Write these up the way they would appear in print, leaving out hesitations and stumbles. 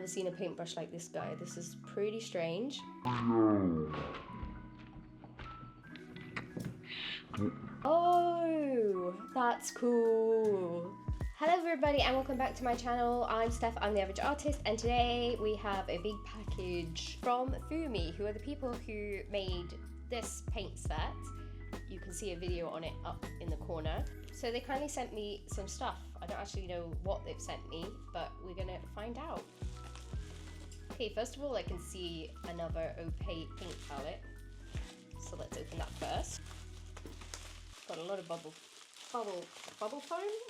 Never seen a paintbrush like this guy. This is pretty strange. Oh, that's cool. Hello everybody and welcome back to my channel. I'm Steph, I'm the Average Artist, and today we have a big package from Fuumuui, who are the people who made this paint set. You can see a video on it up in the corner. So they kindly sent me some stuff. I don't actually know what they've sent me, but we're gonna find out. Okay, first of all, I can see another opaque paint palette. So let's open that first. Got a lot of bubble foam?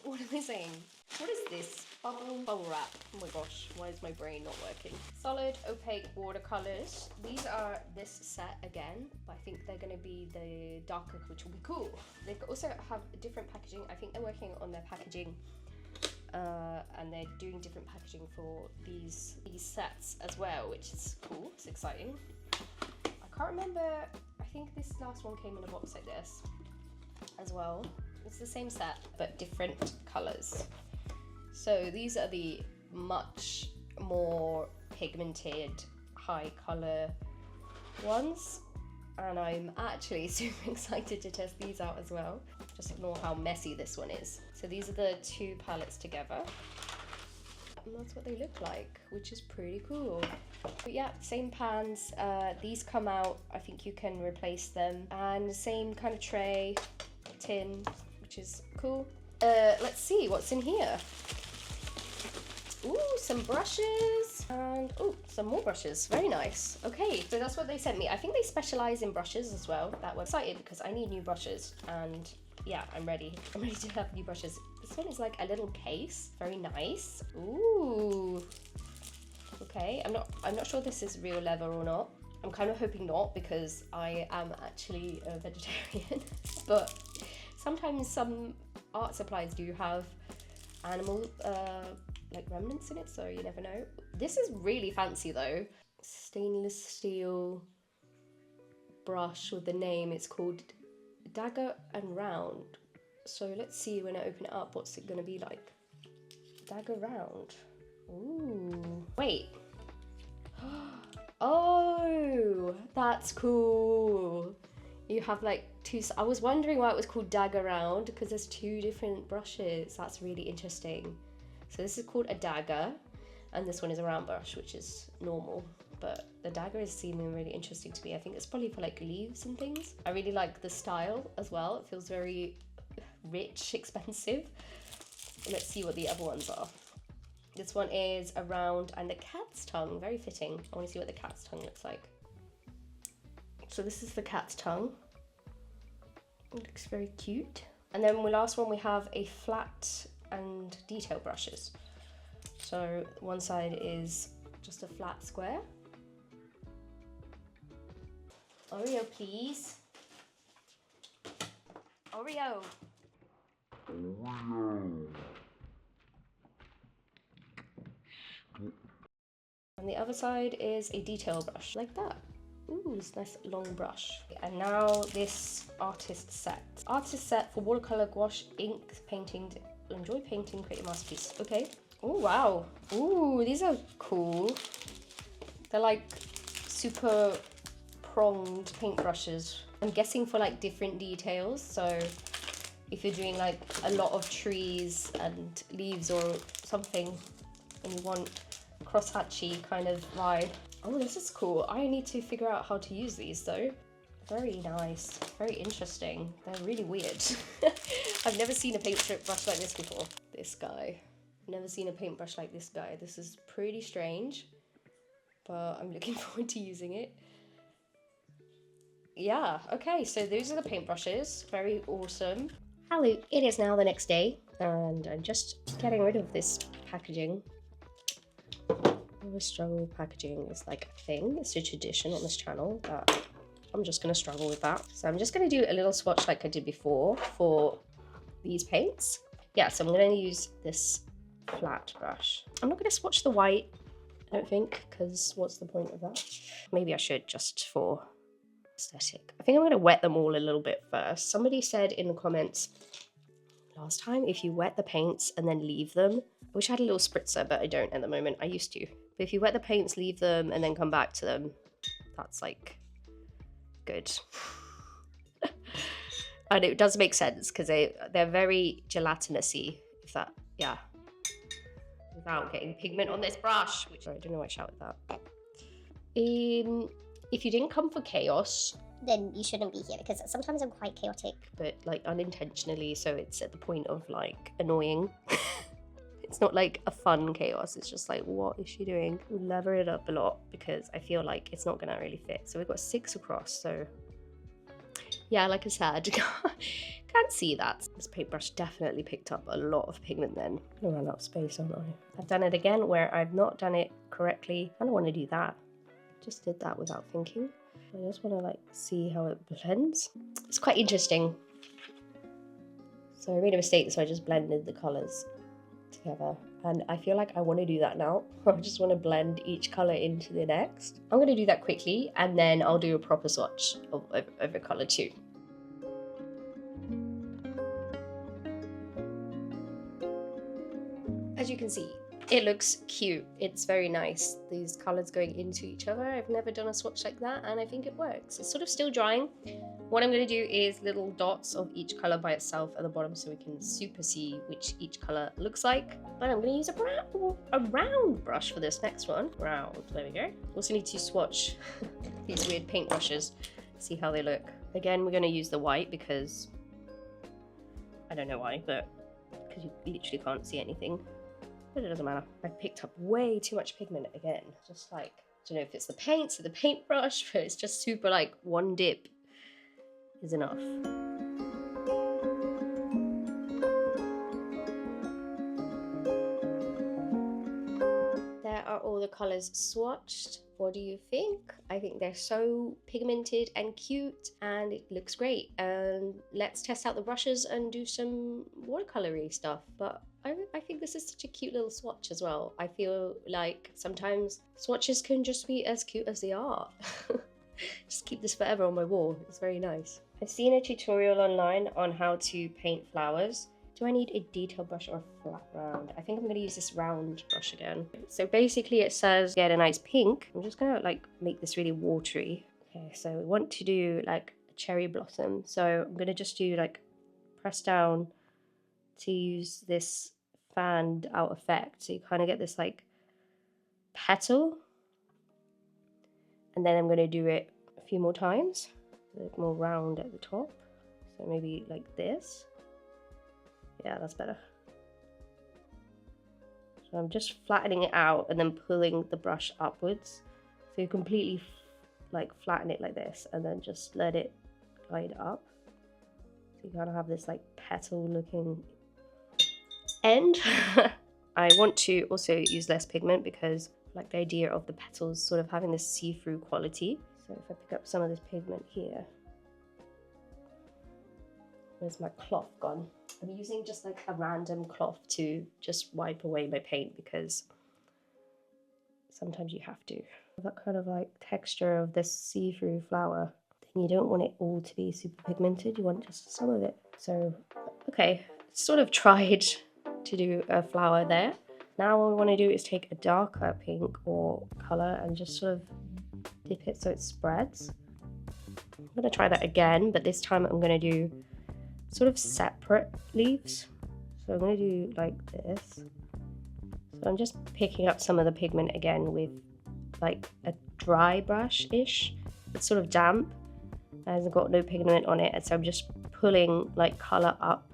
What am I saying? What is this? Bubble wrap. Oh my gosh, why is my brain not working? Solid opaque watercolors. These are this set again, but I think they're gonna be the darker, which will be cool. They also have different packaging. I think they're working on their packaging and they're doing different packaging for these sets as well, which is cool. It's exciting. I can't remember. I think this last one came in a box like this as well. It's the same set but different colors. So these are the much more pigmented high color ones, and I'm actually super excited to test these out as well. Just ignore how messy this one is. So these are the two palettes together, and that's what they look like, which is pretty cool. But yeah, same pans. These come out, I think you can replace them, and same kind of tray, tin, which is cool. Let's see what's in here. Ooh, some brushes, and oh, some more brushes. Very nice. Okay, so that's what they sent me. I think they specialize in brushes as well. That was excited because I need new brushes, and yeah, I'm ready. I'm ready to have new brushes. This one is like a little case. Very nice. Ooh. Okay, I'm not sure this is real leather or not. I'm kind of hoping not, because I am actually a vegetarian. But sometimes some art supplies do have animal like remnants in it, so you never know. This is really fancy though. Stainless steel brush with the name. It's called Dagger and Round. So let's see when I open it up, what's it gonna be like? Dagger Round. Ooh. Wait. Oh, that's cool. You have like two. I was wondering why it was called Dagger Round, because there's two different brushes. That's really interesting. So this is called a dagger, and this one is a round brush, which is normal. But the dagger is seeming really interesting to me. I think it's probably for like leaves and things. I really like the style as well. It feels very rich, expensive. Let's see what the other ones are. This one is a round and a cat's tongue. Very fitting. I want to see what the cat's tongue looks like. So this is the cat's tongue. It looks very cute. And then the last one, we have a flat and detail brushes. So one side is just a flat square. Oreo, please. Oreo. And the other side is a detail brush, like that. Ooh, it's a nice long brush. And now this artist set. Artist set for watercolor, gouache, ink, painting. Enjoy painting, create a masterpiece. Okay. Oh, wow. Ooh, these are cool. They're like super pronged paintbrushes. I'm guessing for like different details. So if you're doing like a lot of trees and leaves or something, and you want crosshatchy kind of vibe. Oh, this is cool. I need to figure out how to use these though. Very nice, very interesting. They're really weird. I've never seen a paintbrush like this before. This guy. Never seen a paintbrush like this guy. This is pretty strange, but I'm looking forward to using it. Yeah, okay, so those are the paintbrushes. Very awesome. Hello, it is now the next day, and I'm just getting rid of this packaging. I struggle packaging is like a thing. It's a tradition on this channel that I'm just gonna struggle with that. So I'm just gonna do a little swatch like I did before for these paints. Yeah, so I'm gonna use this flat brush. I'm not gonna swatch the white, I don't think, because what's the point of that? Maybe I should, just for aesthetic. I think I'm gonna wet them all a little bit first. Somebody said in the comments last time, if you wet the paints and then leave them, I wish I had a little spritzer, but I don't at the moment. I used to. But if you wet the paints, leave them, and then come back to them, that's like good. And it does make sense because they're very gelatinousy, if that, yeah. Without getting pigment on this brush, which I don't know why I shouted that. If you didn't come for chaos, then you shouldn't be here, because sometimes I'm quite chaotic. But like unintentionally, so it's at the point of like annoying. It's not like a fun chaos, it's just like, what is she doing? We lever it up a lot because I feel like it's not gonna really fit. So we've got 6 across, so yeah, like I said, can't see that. This paintbrush definitely picked up a lot of pigment then. I'm gonna run out of space, aren't I? I've done it again where I've not done it correctly. I don't want to do that. Just did that without thinking. I just want to like see how it blends. It's quite interesting. So I made a mistake, so I just blended the colors together. And I feel like I want to do that now. I just want to blend each color into the next. I'm going to do that quickly, and then I'll do a proper swatch of a color too. As you can see, it looks cute. It's very nice. These colors going into each other. I've never done a swatch like that, and I think it works. It's sort of still drying. What I'm going to do is little dots of each color by itself at the bottom so we can super see which each color looks like. But I'm going to use a round brush for this next one. Round, there we go. Also need to swatch these weird paint brushes, see how they look. Again, we're going to use the white because I don't know why, but because you literally can't see anything. But it doesn't matter. I picked up way too much pigment again. Just like, I don't know if it's the paints or the paintbrush, but it's just super like one dip is enough. There are all the colors swatched. What do you think? I think they're so pigmented and cute, and it looks great. And let's test out the brushes and do some watercolory stuff. But I think this is such a cute little swatch as well. I feel like sometimes swatches can just be as cute as they are. Just keep this forever on my wall. It's very nice. I've seen a tutorial online on how to paint flowers. Do I need a detail brush or a flat round? I think I'm going to use this round brush again. So basically it says get a nice pink. I'm just going to like make this really watery. Okay, so we want to do like a cherry blossom. So I'm going to just do like press down to use this fanned out effect. So you kind of get this like petal. And then I'm going to do it a few more times. A bit more round at the top. So maybe like this. Yeah, that's better. So I'm just flattening it out and then pulling the brush upwards. So you completely like flatten it like this and then just let it glide up. So you kind of have this like petal looking end. I want to also use less pigment because I like the idea of the petals sort of having this see-through quality. So if I pick up some of this pigment here. Where's my cloth gone? I'm using just like a random cloth to just wipe away my paint because sometimes you have to. That kind of like texture of this see-through flower. Then you don't want it all to be super pigmented, you want just some of it. So, okay, sort of tried to do a flower there. Now what we want to do is take a darker pink or color and just sort of dip it so it spreads. I'm going to try that again, but this time I'm going to do sort of separate leaves. So I'm going to do like this. So I'm just picking up some of the pigment again with like a dry brush-ish. It's sort of damp, it hasn't got no pigment on it, and so I'm just pulling like color up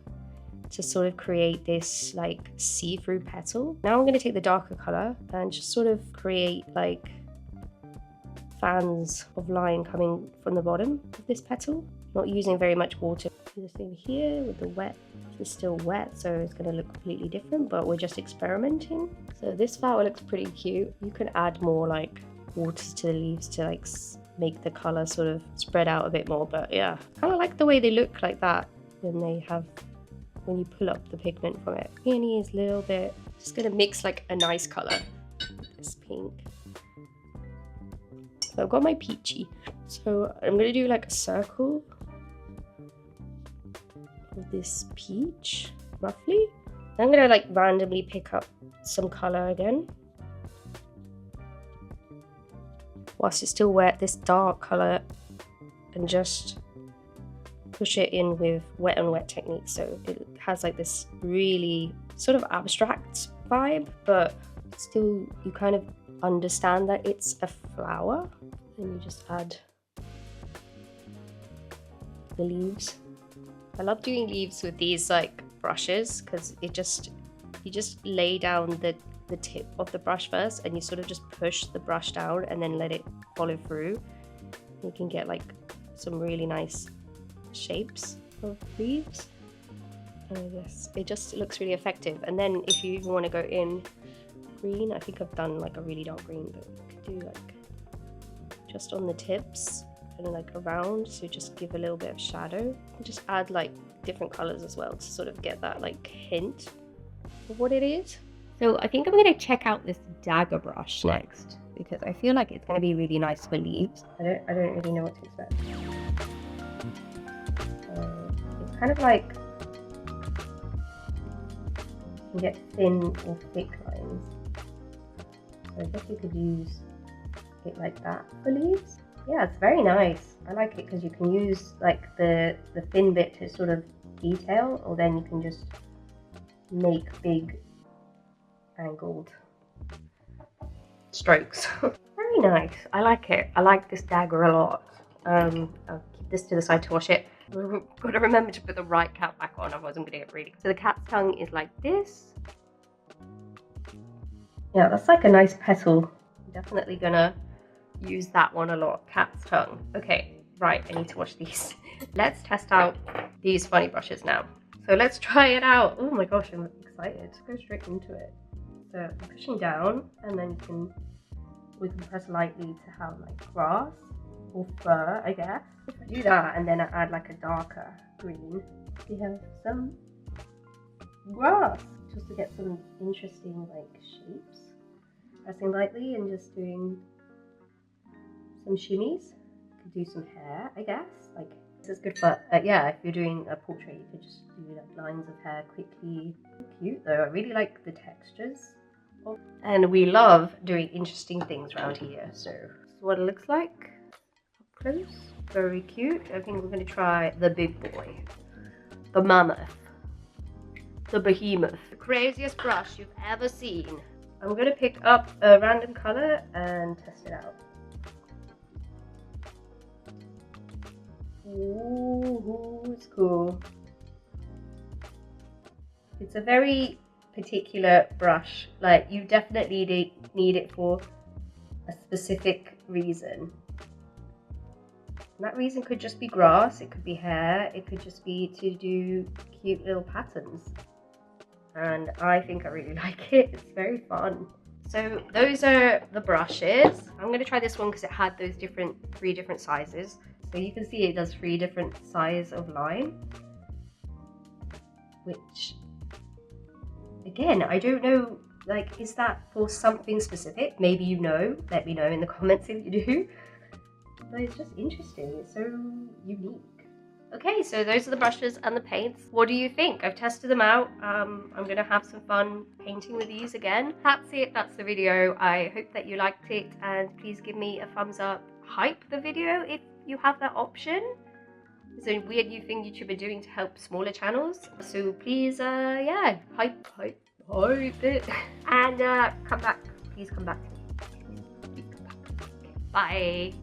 to sort of create this like see-through petal. Now I'm going to take the darker color and just sort of create like fans of line coming from the bottom of this petal. Not using very much water. This thing here with the wet, it's still wet, so it's going to look completely different, but we're just experimenting. So this flower looks pretty cute. You can add more like water to the leaves to like make the color sort of spread out a bit more, but yeah, kind of like the way they look like that when you pull up the pigment from it. Peony is a little bit, just going to mix like a nice color. This pink. So I've got my peachy. So I'm going to do like a circle of this peach, roughly. I'm going to like randomly pick up some color again. whilst it's still wet, this dark colour, and just push it in with wet on wet technique. So it has like this really sort of abstract vibe, but still you kind of understand that it's a flower. And you just add the leaves. I love doing leaves with these like brushes because you just lay down the tip of the brush first, and you sort of just push the brush down and then let it follow through. You can get like some really nice shapes of leaves, and it just looks really effective. And then if you even want to go in green, I think I've done like a really dark green, but you could do like just on the tips and like around, so just give a little bit of shadow, and just add like different colors as well to sort of get that like hint of what it is. So I think I'm going to check out this dagger brush next, because I feel like it's going to be really nice for leaves. I don't really know what to expect. It's kind of like you get thin or thick lines. So I guess you could use it like that for leaves. Yeah, it's very nice. I like it because you can use like the thin bit to sort of detail, or then you can just make big angled strokes. Very nice. I like it. I like this dagger a lot. I'll keep this to the side to wash it. We've got to remember to put the right cap back on, otherwise I'm going to get really. So the cat's tongue is like this. Yeah, that's like a nice petal. I'm definitely gonna use that one a lot. Cat's tongue. Okay, right, I need to wash these. Let's test out these funny brushes now. So let's try it out. Oh my gosh, I'm excited. Let's go straight into it. So I'm pushing down, and then we can press lightly to have like grass or fur, I guess. If I do that, and then I add like a darker green, we have some grass, just to get some interesting like shapes. Pressing lightly and just doing some shimmies. Could do some hair, I guess. Like this is good for yeah, if you're doing a portrait, you could just do like lines of hair quickly. Cute though. I really like the textures. And we love doing interesting things around here. So this is what it looks like up close. Very cute. I think we're going to try the big boy, the mammoth, the behemoth, the craziest brush you've ever seen. I'm going to pick up a random color and test it out. Ooh, it's cool. It's a very particular brush. Like, you definitely need it for a specific reason. And that reason could just be grass, it could be hair, it could just be to do cute little patterns. And I think I really like it. It's very fun. So those are the brushes. I'm going to try this one because it had those three different sizes. So you can see it does 3 different sizes of line, which again, I don't know, like, is that for something specific? Maybe you know, let me know in the comments if you do. But it's just interesting, it's so unique. Okay, so those are the brushes and the paints. What do you think? I've tested them out. I'm gonna have some fun painting with these again. That's it, that's the video. I hope that you liked it, and please give me a thumbs up. Hype the video if you have that option. It's a weird new thing YouTube are doing to help smaller channels. So please, yeah, hype it. And come back, please come back to me. Bye.